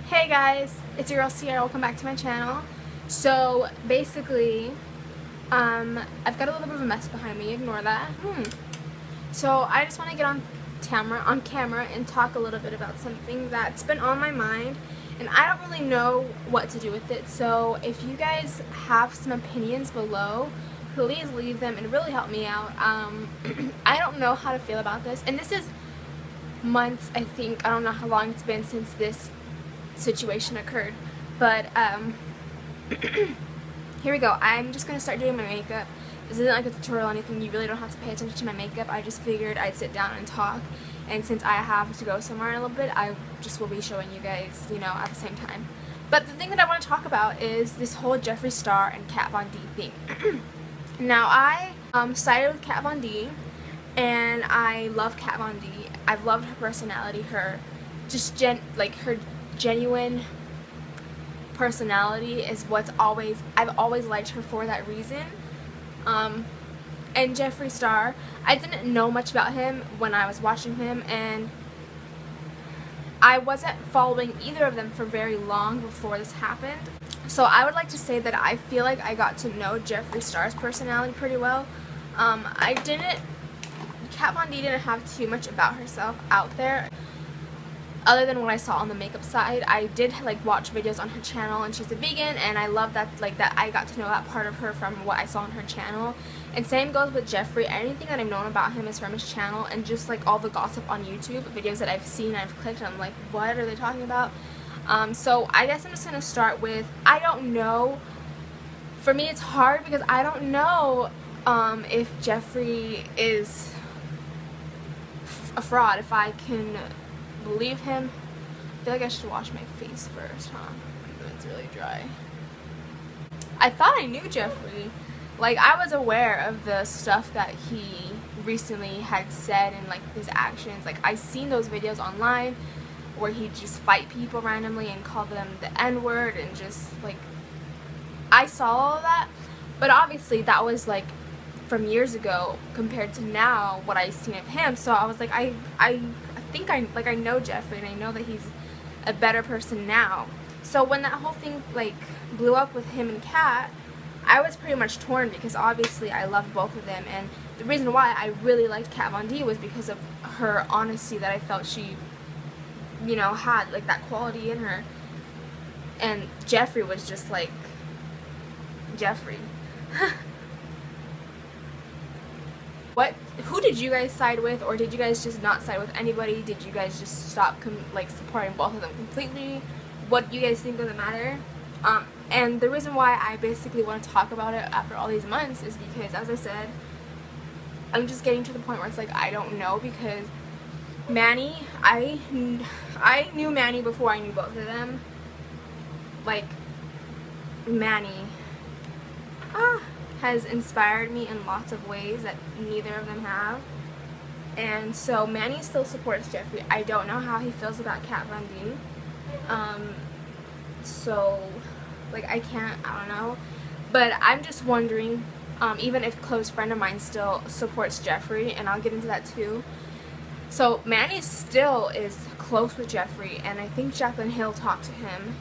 Hey guys, it's your girl Sierra. Welcome back to my channel. So basically, I've got a little bit of a mess behind me. Ignore that. So I just want to get on camera and talk a little bit about something that's been on my mind, and I don't really know what to do with it. So if you guys have some opinions below, please leave them and really help me out. I don't know how to feel about this, and this is months. I think I don't know how long it's been since this situation occurred, but here we go. I'm just gonna start doing my makeup. This isn't like a tutorial or anything. You really don't have to pay attention to my makeup. I just figured I'd sit down and talk, and since I have to go somewhere in a little bit, I just will be showing you guys, you know, at the same time. But the thing that I want to talk about is this whole Jeffree Star and Kat Von D thing. Now I sided with Kat Von D, and I love Kat Von D. I've loved her personality, her just her genuine personality is I've always liked her for that reason. And Jeffree Star, I didn't know much about him when I was watching him, and I wasn't following either of them for very long before this happened. So I would like to say that I feel like I got to know Jeffree Star's personality pretty well. Kat Von D didn't have too much about herself out there other than what I saw on the makeup side. I did watch videos on her channel, and she's a vegan, and I love that that I got to know that part of her from what I saw on her channel. And same goes with Jeffree. Anything that I've known about him is from his channel, and just all the gossip on YouTube, videos that I've seen, I've clicked, and I'm like, what are they talking about? So I guess I'm just gonna start with, I don't know. For me, it's hard because I don't know if Jeffree is a fraud, if I can believe him. I feel like I should wash my face first, huh? It's really dry. I thought I knew Jeffree. I was aware of the stuff that he recently had said and his actions. I seen those videos online where he just fight people randomly and call them the N-word, and just I saw all of that. But obviously that was from years ago compared to now what I seen of him. So I was like, I think I know Jeffree, and I know that he's a better person now. So when that whole thing blew up with him and Kat, I was pretty much torn, because obviously I love both of them, and the reason why I really liked Kat Von D was because of her honesty, that I felt she, you know, had that quality in her. And Jeffree was just Jeffree. Who did you guys side with, or did you guys just not side with anybody? Did you guys just stop supporting both of them completely? What do you guys think doesn't matter? And the reason why I basically want to talk about it after all these months is because, as I said, I'm just getting to the point where it's I don't know, because Manny, I knew Manny before I knew both of them. Manny has inspired me in lots of ways that neither of them have. And so Manny still supports Jeffree. I don't know how he feels about Kat Von D. So I don't know. But I'm just wondering, even if a close friend of mine still supports Jeffree, and I'll get into that too. So Manny still is close with Jeffree, and I think Jaclyn Hill talked to him.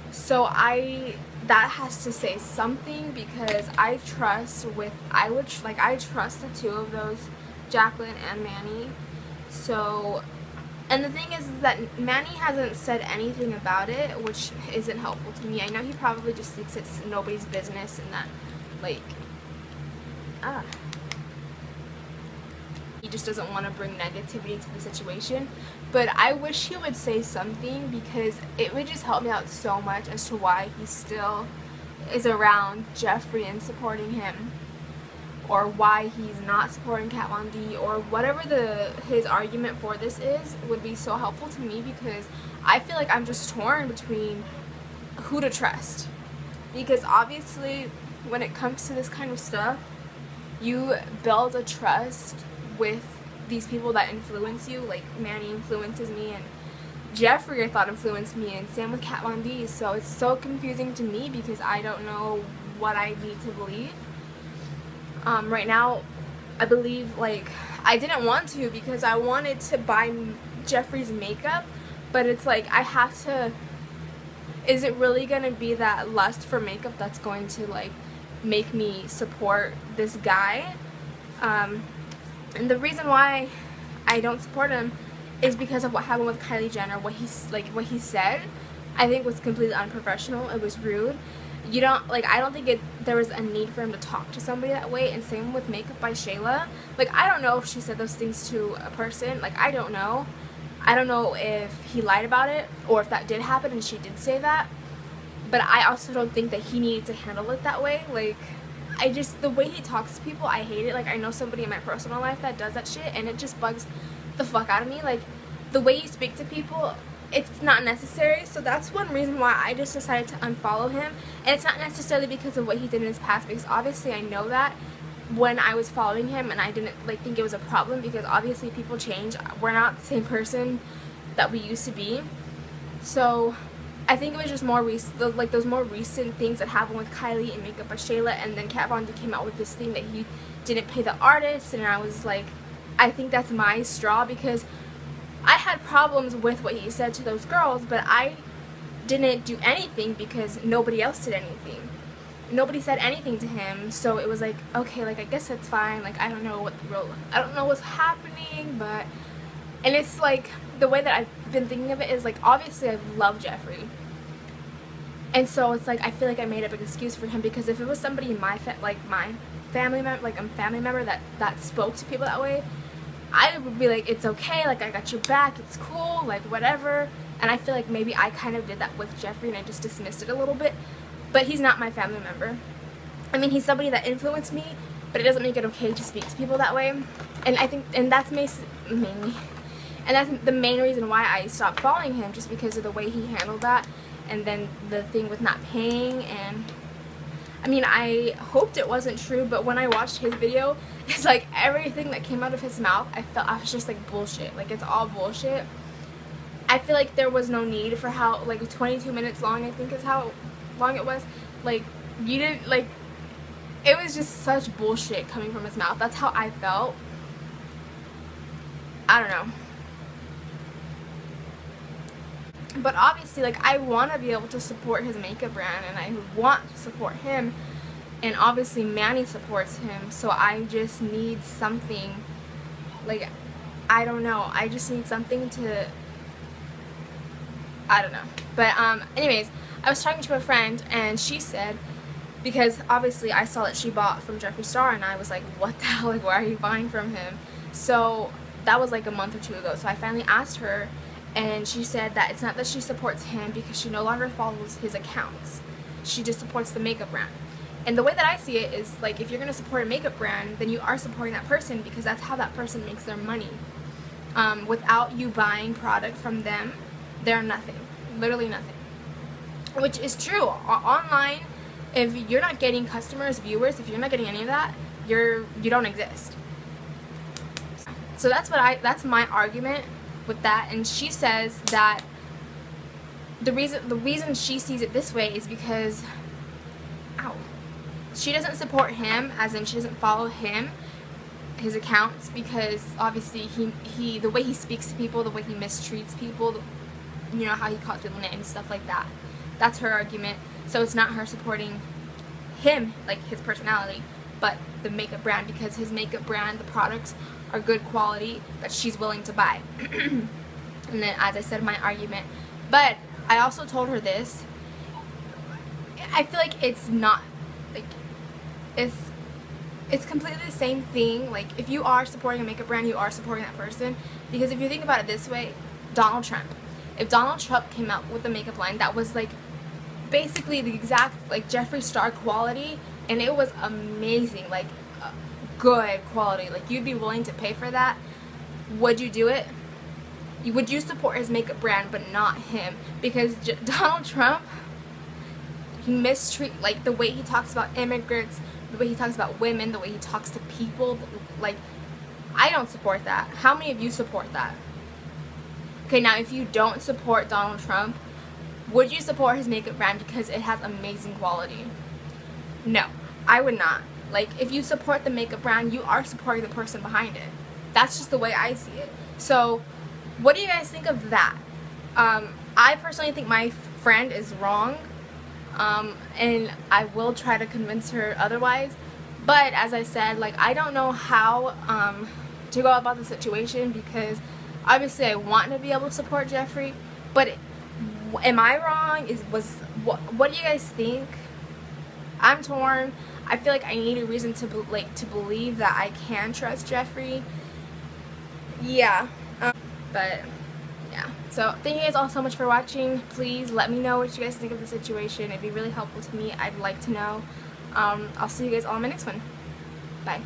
So that has to say something, because I trust the two of those, Jaclyn and Manny. So, and the thing is that Manny hasn't said anything about it, which isn't helpful to me. I know he probably just thinks it's nobody's business, and that he just doesn't want to bring negativity to the situation. But I wish he would say something, because it would just help me out so much as to why he still is around Jeffree and supporting him, or why he's not supporting Kat Von D, or whatever his argument for this is, would be so helpful to me, because I feel like I'm just torn between who to trust. Because obviously when it comes to this kind of stuff, you build a trust with these people that influence you. Manny influences me, and Jeffree, I thought, influenced me, and same with Kat Von D. So it's so confusing to me, because I don't know what I need to believe. Right now, I believe, I didn't want to, because I wanted to buy Jeffree's makeup, but it's I have to is it really gonna be that lust for makeup that's going to like make me support this guy? And the reason why I don't support him is because of what happened with Kylie Jenner. What he said, I think was completely unprofessional. It was rude. You don't, like, I don't think there was a need for him to talk to somebody that way. And same with Makeup by Shayla. Like, I don't know if she said those things to a person. Like, I don't know. I don't know if he lied about it or if that did happen and she did say that. But I also don't think that he needed to handle it that way. Like, the way he talks to people, I hate it. Like, I know somebody in my personal life that does that shit, and it just bugs the fuck out of me. Like, the way you speak to people, it's not necessary. So that's one reason why I just decided to unfollow him. And it's not necessarily because of what he did in his past, because obviously I know that when I was following him, and I didn't like think it was a problem, because obviously people change. We're not the same person that we used to be. So I think it was just more recent, like those more recent things that happened with Kylie and Makeup by Shayla, and then Kat Von D came out with this thing that he didn't pay the artist, and I was like, I think that's my straw, because I had problems with what he said to those girls, but I didn't do anything because nobody else did anything. Nobody said anything to him, so it was like, okay, like, I guess that's fine. Like, I don't know what's happening, but, and it's like, the way that I've been thinking of it is like, obviously I love Jeffree, and so it's like, I feel like I made up an excuse for him, because if it was somebody in my family member, like a family member that spoke to people that way, I would be like, it's okay, like, I got your back, it's cool, like, whatever. And I feel like maybe I kind of did that with Jeffree, and I just dismissed it a little bit. But he's not my family member. I mean, he's somebody that influenced me, but it doesn't make it okay to speak to people that way. And I think, and that's mainly, and that's the main reason why I stopped following him, just because of the way he handled that, and then the thing with not paying. And I mean, I hoped it wasn't true, but when I watched his video, it's like everything that came out of his mouth, I was just like, bullshit. Like, it's all bullshit. I feel like there was no need for how, like, 22 minutes long, I think is how long it was. Like, you didn't, like, it was just such bullshit coming from his mouth. That's how I felt. I don't know. But obviously, like, I want to be able to support his makeup brand, and I want to support him, and obviously Manny supports him, so I just need something, like, I don't know, I just need something to, I don't know. But anyways, I was talking to a friend, and she said, because obviously I saw that she bought from Jeffree Star, and I was like, what the hell, like, why are you buying from him? So that was like a month or two ago. So I finally asked her, and she said that it's not that she supports him, because she no longer follows his accounts. She just supports the makeup brand. And the way that I see it is, like, if you're going to support a makeup brand, then you are supporting that person, because that's how that person makes their money. Without you buying product from them, they're nothing. Literally nothing. Which is true. Online, if you're not getting customers, viewers, if you're not getting any of that, you don't exist. So that's my argument with that. And she says that the reason she sees it this way is because, she doesn't support him, as in she doesn't follow his accounts, because obviously he the way he speaks to people, the way he mistreats people, you know, how he calls people names and stuff like that. That's her argument. So it's not her supporting him, like his personality, but the makeup brand, because his makeup brand, the products are good quality that she's willing to buy. And then, as I said, my argument. But I also told her this. I feel like it's not, like, it's completely the same thing. Like, if you are supporting a makeup brand, you are supporting that person. Because if you think about it this way, Donald Trump. If Donald Trump came out with a makeup line that was, like, basically the exact, like, Jeffree Star quality, and it was amazing, like, good quality, like, you'd be willing to pay for that, would you do it? Would you support his makeup brand but not him? Because Donald Trump, he mistreats, like, the way he talks about immigrants, the way he talks about women, the way he talks to people, like, I don't support that. How many of you support that? Okay, now if you don't support Donald Trump, would you support his makeup brand because it has amazing quality? No, I would not. Like, if you support the makeup brand, you are supporting the person behind it. That's just the way I see it. So, what do you guys think of that? I personally think my friend is wrong, and I will try to convince her otherwise. But as I said, like, I don't know how to go about the situation, because obviously I want to be able to support Jeffree, but am I wrong? What do you guys think? I'm torn. I feel like I need a reason to believe that I can trust Jeffree. Yeah, but yeah. So thank you guys all so much for watching. Please let me know what you guys think of the situation. It'd be really helpful to me. I'd like to know. I'll see you guys all in my next one. Bye.